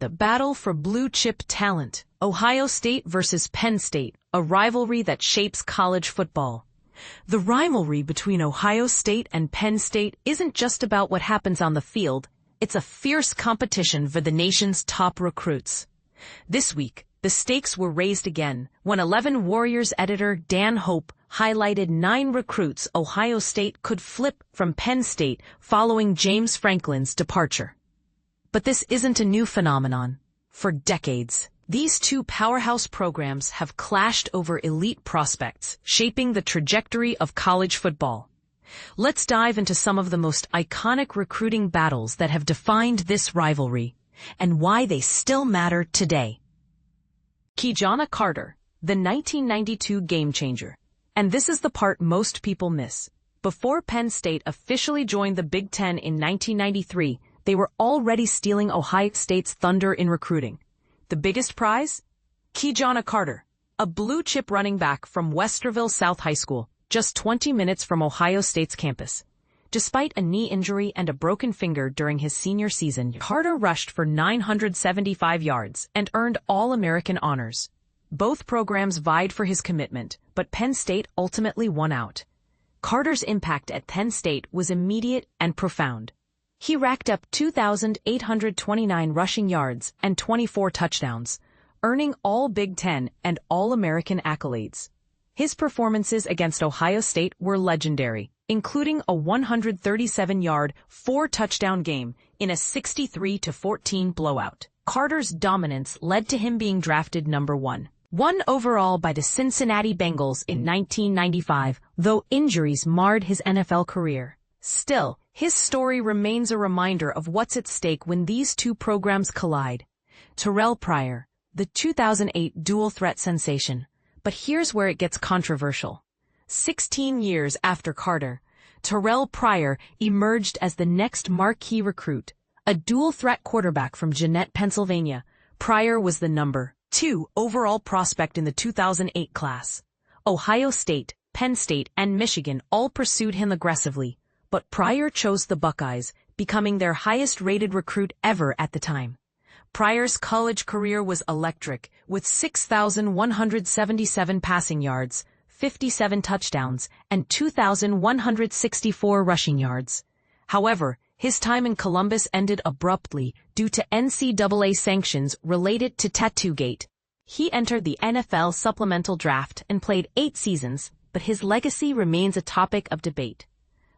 The battle for blue-chip talent. Ohio State versus Penn State, a rivalry that shapes college football. The rivalry between Ohio State and Penn State isn't just about what happens on the field. It's a fierce competition for the nation's top recruits. This week, the stakes were raised again when 11 Warriors editor Dan Hope highlighted 9 recruits Ohio State could flip from Penn State following James Franklin's departure. But this isn't a new phenomenon. For decades, these two powerhouse programs have clashed over elite prospects, shaping the trajectory of college football. Let's dive into some of the most iconic recruiting battles that have defined this rivalry, and why they still matter today. Ki-Jana Carter, the 1992 game changer. And this is the part most people miss. Before Penn State officially joined the Big Ten in 1993, they were already stealing Ohio State's thunder in recruiting. The biggest prize? Ki-Jana Carter, a blue-chip running back from Westerville South High School, just 20 minutes from Ohio State's campus. Despite a knee injury and a broken finger during his senior season, Carter rushed for 975 yards and earned All-American honors. Both programs vied for his commitment, but Penn State ultimately won out. Carter's impact at Penn State was immediate and profound. He racked up 2,829 rushing yards and 24 touchdowns, earning all Big Ten and All-American accolades. His performances against Ohio State were legendary, including a 137-yard, 4-touchdown game in a 63-14 blowout. Carter's dominance led to him being drafted number 1 overall by the Cincinnati Bengals in 1995, though injuries marred his NFL career. Still, his story remains a reminder of what's at stake when these two programs collide. Terrelle Pryor, the 2008 dual threat sensation. But here's where it gets controversial. 16 years after Carter, Terrelle Pryor emerged as the next marquee recruit, a dual-threat quarterback from Jeannette, Pennsylvania. Pryor was the number 2 overall prospect in the 2008 class. Ohio State, Penn State, and Michigan all pursued him aggressively, but Pryor chose the Buckeyes, becoming their highest-rated recruit ever at the time. Pryor's college career was electric, with 6,177 passing yards, 57 touchdowns, and 2,164 rushing yards. However, his time in Columbus ended abruptly due to NCAA sanctions related to Tattoogate. He entered the NFL supplemental draft and played 8 seasons, but his legacy remains a topic of debate.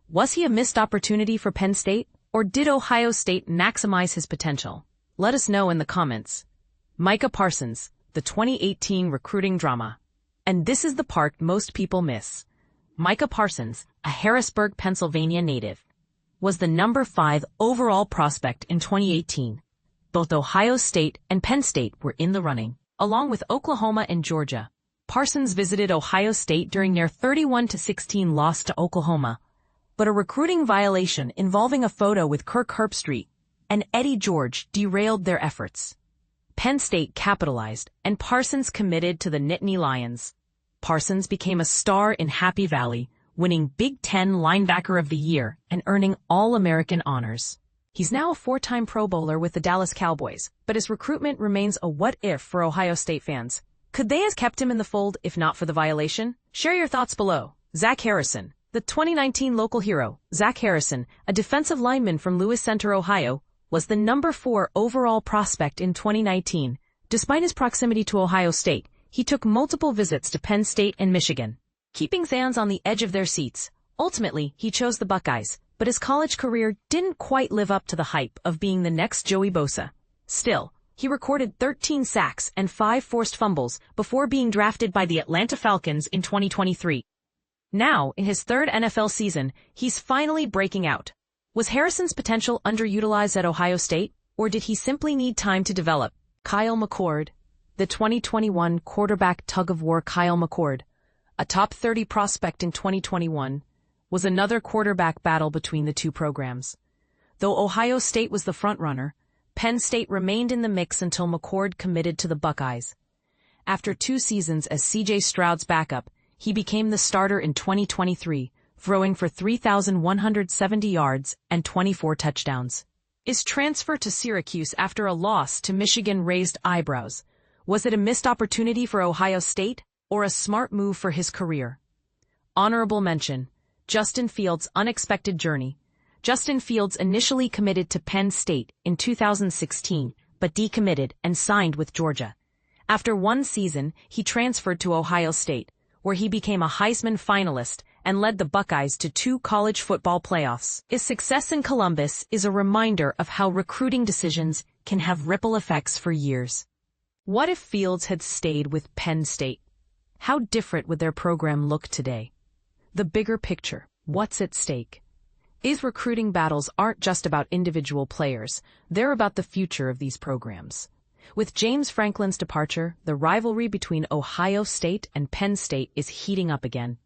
Was he a missed opportunity for Penn State, or did Ohio State maximize his potential? Let us know in the comments. Micah Parsons, the 2018 recruiting drama. And this is the part most people miss. Micah Parsons, a Harrisburg, Pennsylvania native, was the number 5 overall prospect in 2018. Both Ohio State and Penn State were in the running, along with Oklahoma and Georgia. Parsons visited Ohio State during their 31-16 loss to Oklahoma, but a recruiting violation involving a photo with Kirk Herbstreit and Eddie George derailed their efforts. Penn State capitalized, and Parsons committed to the Nittany Lions. Parsons became a star in Happy Valley, winning Big Ten Linebacker of the Year and earning All-American honors. He's now a 4-time Pro Bowler with the Dallas Cowboys, but his recruitment remains a what-if for Ohio State fans. Could they have kept him in the fold if not for the violation? Share your thoughts below. Zach Harrison, the 2019 local hero. Zach Harrison, a defensive lineman from Lewis Center, Ohio, was the number 4 overall prospect in 2019. Despite his proximity to Ohio State, he took multiple visits to Penn State and Michigan, keeping fans on the edge of their seats. Ultimately, he chose the Buckeyes, but his college career didn't quite live up to the hype of being the next Joey Bosa. Still, he recorded 13 sacks and 5 forced fumbles before being drafted by the Atlanta Falcons in 2023. Now, in his 3rd NFL season, he's finally breaking out. Was Harrison's potential underutilized at Ohio State, or did he simply need time to develop? Kyle McCord, the 2021 quarterback tug-of-war. Kyle McCord, a top 30 prospect in 2021, was another quarterback battle between the two programs. Though Ohio State was the frontrunner, Penn State remained in the mix until McCord committed to the Buckeyes. After 2 seasons as C.J. Stroud's backup, he became the starter in 2023, throwing for 3,170 yards and 24 touchdowns. His transfer to Syracuse after a loss to Michigan raised eyebrows. Was it a missed opportunity for Ohio State, or a smart move for his career? Honorable mention: Justin Fields' unexpected journey. Justin Fields initially committed to Penn State in 2016, but decommitted and signed with Georgia. After one season, he transferred to Ohio State, where he became a Heisman finalist and led the Buckeyes to 2 college football playoffs. His success in Columbus is a reminder of how recruiting decisions can have ripple effects for years. What if Fields had stayed with Penn State? How different would their program look today? The bigger picture: what's at stake? These recruiting battles aren't just about individual players, they're about the future of these programs. With James Franklin's departure, the rivalry between Ohio State and Penn State is heating up again.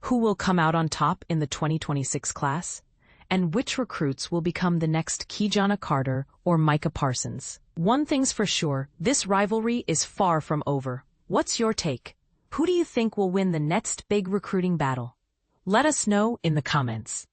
Who will come out on top in the 2026 class? And which recruits will become the next Ki-Jana Carter or Micah Parsons? One thing's for sure, this rivalry is far from over. What's your take? Who do you think will win the next big recruiting battle? Let us know in the comments.